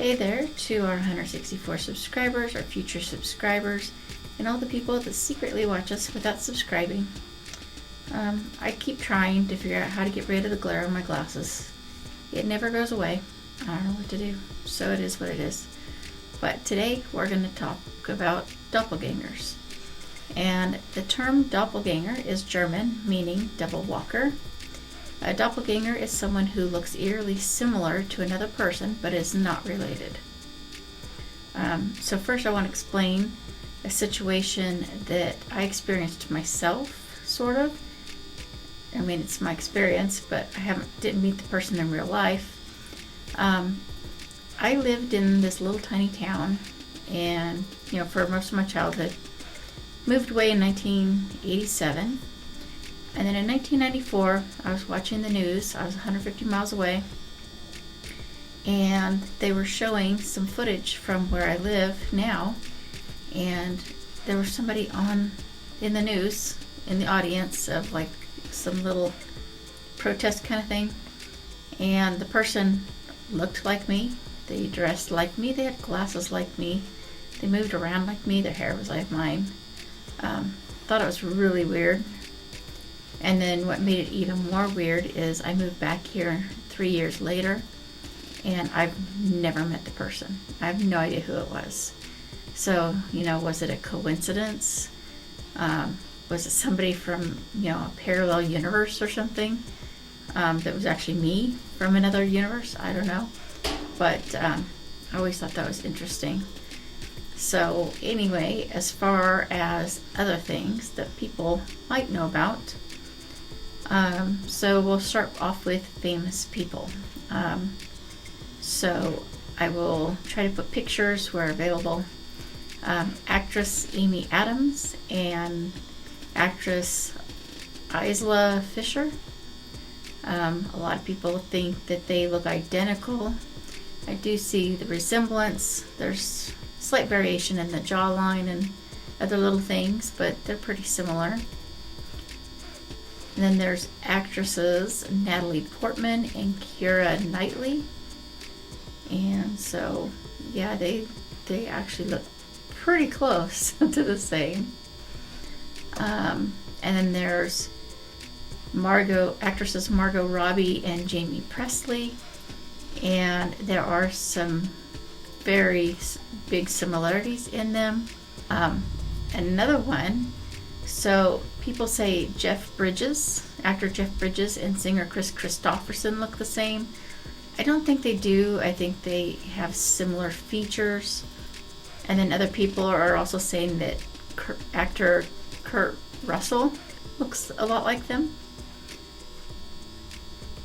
Hey there to our 164 subscribers, our future subscribers, and all the people that secretly watch us without subscribing. I keep trying to figure out how to get rid of the glare on my glasses. It never goes away. I don't know what to do, so it is what it is. But today we're going to talk about doppelgängers. And the term doppelgänger is German, meaning double walker. A doppelganger is someone who looks eerily similar to another person but is not related. So first I want to explain a situation that I experienced myself, sort of. I mean, it's my experience, but I didn't meet the person in real life. I lived in this little tiny town, and for most of my childhood. Moved away in 1987. And then in 1994, I was watching the news. I was 150 miles away, and they were showing some footage from where I live now, and there was somebody in the news, in the audience of like some little protest kind of thing, and the person looked like me, they dressed like me, they had glasses like me, they moved around like me, their hair was like mine. Thought it was really weird. And then what made it even more weird is I moved back here 3 years later, and I've never met the person. I have no idea who it was. So, was it a coincidence? Was it somebody from, a parallel universe or something? That was actually me from another universe? I don't know. But I always thought that was interesting. So anyway, as far as other things that people might know about, so we'll start off with famous people. So I will try to put pictures where available. Actress Amy Adams and actress Isla Fisher. A lot of people think that they look identical. I do see the resemblance. There's slight variation in the jawline and other little things, but they're pretty similar. And then there's actresses Natalie Portman and Keira Knightley. And so, yeah, they actually look pretty close to the same. And then there's actresses Margot Robbie and Jamie Presley. And there are some very big similarities in them. Another one, so people say actor Jeff Bridges and singer Chris Christopherson look the same. I don't think they do. I think they have similar features. And then other people are also saying that actor Kurt Russell looks a lot like them.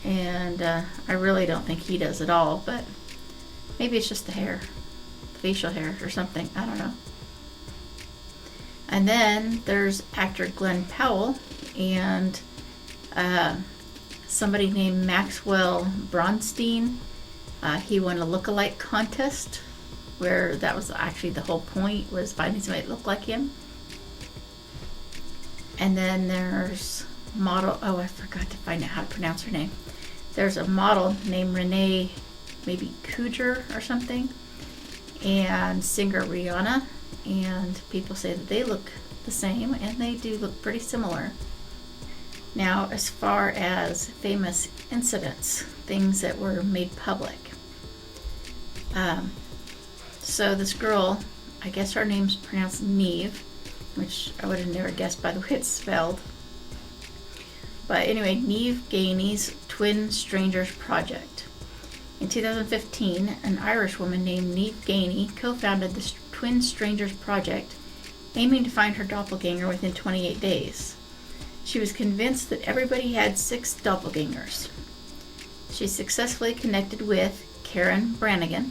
And I really don't think he does at all, but maybe it's just the hair, facial hair or something. I don't know. And then there's actor Glenn Powell and somebody named Maxwell Bronstein. He won a look-alike contest where that was actually the whole point, was finding somebody that looked like him. And then there's I forgot to find out how to pronounce her name. There's a model named Renee, maybe Kruger or something, and singer Rihanna. And people say that they look the same, and they do look pretty similar. Now, as far as famous incidents, things that were made public. So this girl, I guess her name's pronounced Neve, which I would have never guessed by the way it's spelled. But anyway, Neve Gainey's Twin Strangers Project. In 2015, an Irish woman named Neve Gainey co-founded the Twin Strangers Project, aiming to find her doppelganger within 28 days. She was convinced that everybody had 6 doppelgangers. She successfully connected with Karen Brannigan,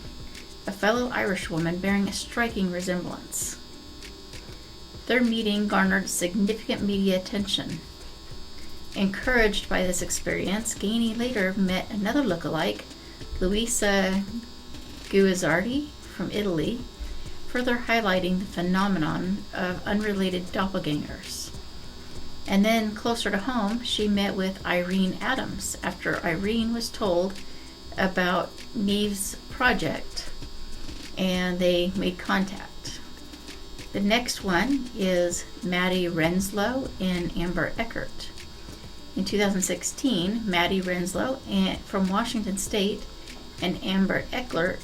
a fellow Irish woman bearing a striking resemblance. Their meeting garnered significant media attention. Encouraged by this experience, Gainey later met another lookalike, Luisa Guizzardi from Italy, further highlighting the phenomenon of unrelated doppelgangers. And then, closer to home, she met with Irene Adams after Irene was told about Neve's project. and they made contact. The next one is Maddie Renslow and Amber Eckert. In 2016, Maddie Renslow from Washington State and Amber Eckert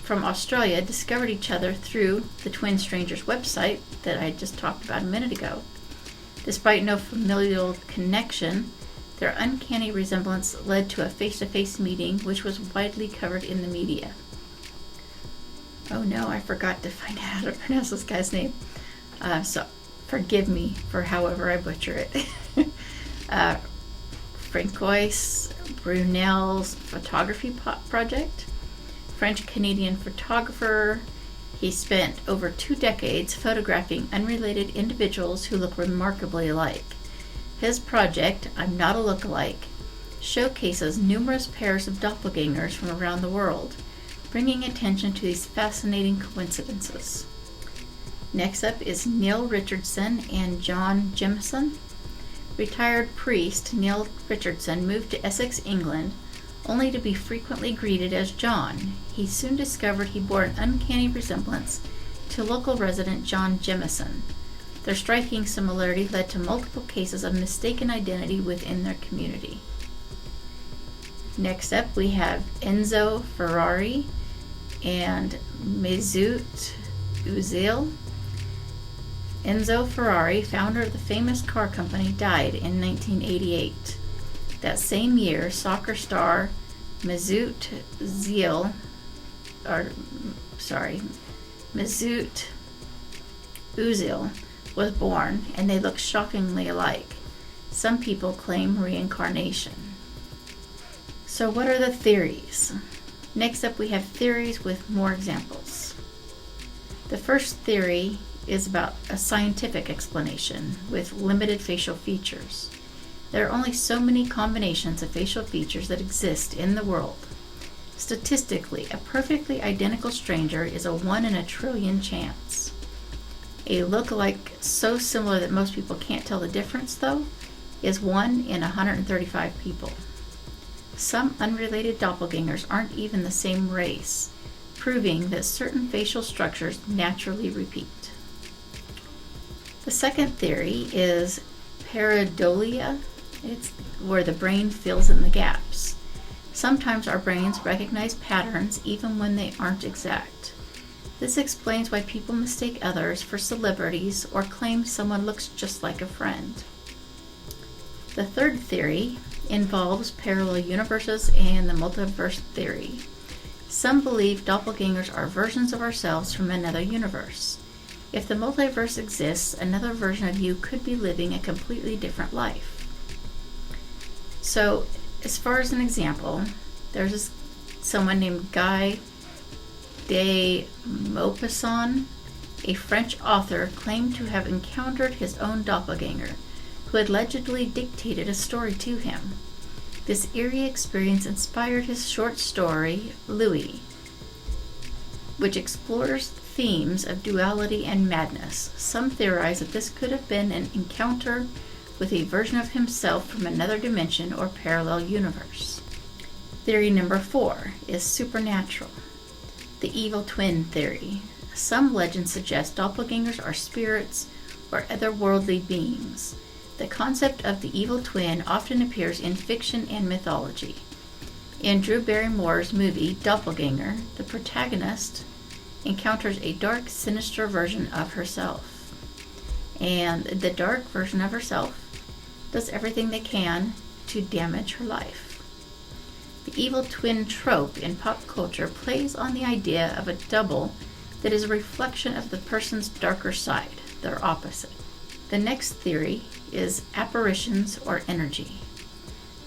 from Australia discovered each other through the Twin Strangers website that I just talked about a minute ago. Despite no familial connection, their uncanny resemblance led to a face-to-face meeting which was widely covered in the media. Oh no, I forgot to find out how to pronounce this guy's name. So forgive me for however I butcher it. Francois Brunel's photography project. French-Canadian photographer. He spent over 2 decades photographing unrelated individuals who look remarkably alike. His project, I'm Not a Lookalike, showcases numerous pairs of doppelgangers from around the world, bringing attention to these fascinating coincidences. Next up is Neil Richardson and John Jemison. Retired priest Neil Richardson moved to Essex, England, only to be frequently greeted as John. He soon discovered he bore an uncanny resemblance to local resident John Jemison. Their striking similarity led to multiple cases of mistaken identity within their community. Next up, we have Enzo Ferrari and Mesut Özil. Enzo Ferrari, founder of the famous car company, died in 1988. That same year, soccer star Mesut Özil was born, and they look shockingly alike. Some people claim reincarnation. So what are the theories? Next up, we have theories with more examples. The first theory is about a scientific explanation with limited facial features. There are only so many combinations of facial features that exist in the world. Statistically, a perfectly identical stranger is a 1 in a trillion chance. A look-alike so similar that most people can't tell the difference, though, is 1 in 135 people. Some unrelated doppelgangers aren't even the same race, proving that certain facial structures naturally repeat. The second theory is pareidolia. It's where the brain fills in the gaps. Sometimes our brains recognize patterns even when they aren't exact. This explains why people mistake others for celebrities or claim someone looks just like a friend. The third theory involves parallel universes and the multiverse theory. Some believe doppelgangers are versions of ourselves from another universe. If the multiverse exists, another version of you could be living a completely different life. So, as far as an example, there's someone named Guy de Maupassant, a French author, claimed to have encountered his own doppelganger, who had allegedly dictated a story to him. This eerie experience inspired his short story, Louis, which explores themes of duality and madness. Some theorize that this could have been an encounter with a version of himself from another dimension or parallel universe. Theory number 4 is supernatural. The evil twin theory. Some legends suggest doppelgangers are spirits or otherworldly beings. The concept of the evil twin often appears in fiction and mythology. In Drew Barrymore's movie Doppelganger, the protagonist encounters a dark, sinister version of herself. And the dark version of herself does everything they can to damage her life. The evil twin trope in pop culture plays on the idea of a double that is a reflection of the person's darker side, their opposite. The next theory is apparitions or energy.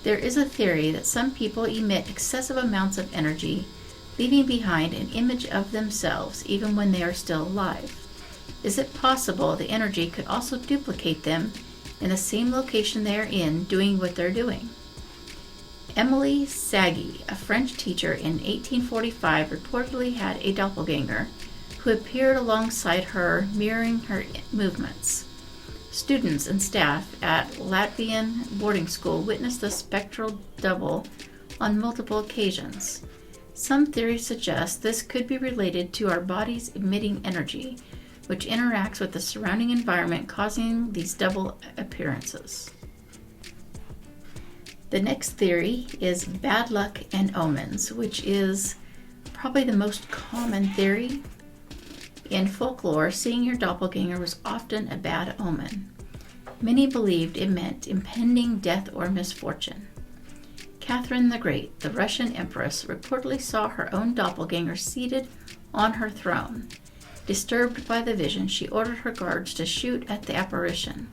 There is a theory that some people emit excessive amounts of energy, leaving behind an image of themselves even when they are still alive. Is it possible the energy could also duplicate them in the same location they are in, doing what they're doing? Emily Saggy, a French teacher in 1845, reportedly had a doppelganger who appeared alongside her, mirroring her movements. Students and staff at Latvian boarding school witnessed the spectral double on multiple occasions. Some theories suggest this could be related to our bodies emitting energy, which interacts with the surrounding environment, causing these double appearances. The next theory is bad luck and omens, which is probably the most common theory. In folklore, seeing your doppelganger was often a bad omen. Many believed it meant impending death or misfortune. Catherine the Great, the Russian empress, reportedly saw her own doppelganger seated on her throne. Disturbed by the vision, she ordered her guards to shoot at the apparition.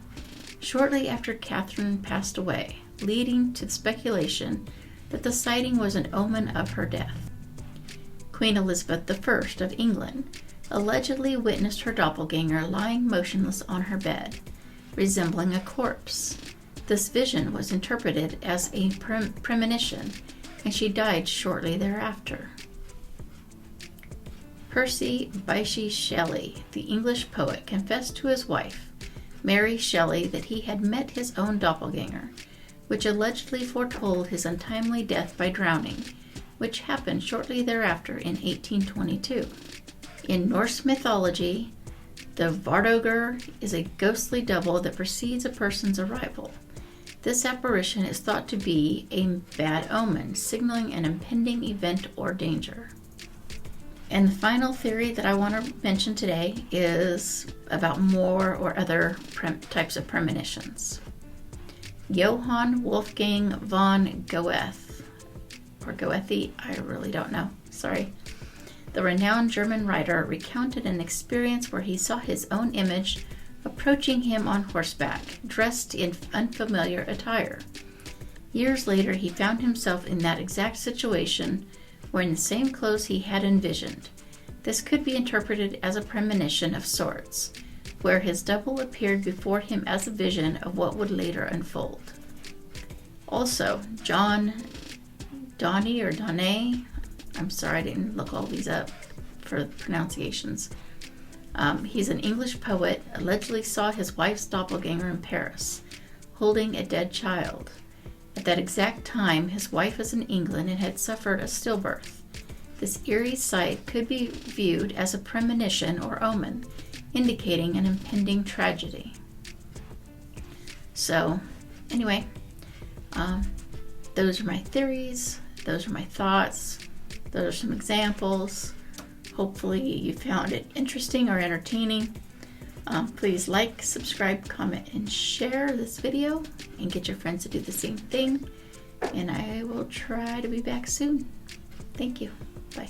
Shortly after Catherine passed away, leading to the speculation that the sighting was an omen of her death. Queen Elizabeth I of England allegedly witnessed her doppelganger lying motionless on her bed, resembling a corpse. This vision was interpreted as a premonition, and she died shortly thereafter. Percy Bysshe Shelley, the English poet, confessed to his wife, Mary Shelley, that he had met his own doppelganger, which allegedly foretold his untimely death by drowning, which happened shortly thereafter in 1822. In Norse mythology, the Vardogur is a ghostly double that precedes a person's arrival. This apparition is thought to be a bad omen, signaling an impending event or danger. And the final theory that I want to mention today is about more or other types of premonitions. Johann Wolfgang von Goethe, or Goethe, I really don't know, sorry. The renowned German writer recounted an experience where he saw his own image approaching him on horseback, dressed in unfamiliar attire. Years later, he found himself in that exact situation, wearing the same clothes he had envisioned. This could be interpreted as a premonition of sorts, where his double appeared before him as a vision of what would later unfold. Also, John Donne or Donne, I'm sorry I didn't look all these up for pronunciations. He's an English poet, allegedly saw his wife's doppelganger in Paris, holding a dead child. At that exact time, his wife was in England and had suffered a stillbirth. This eerie sight could be viewed as a premonition or omen, indicating an impending tragedy. So, anyway, those are my theories, those are my thoughts, those are some examples. Hopefully you found it interesting or entertaining. Please like, subscribe, comment, and share this video, and get your friends to do the same thing. And I will try to be back soon. Thank you. Bye.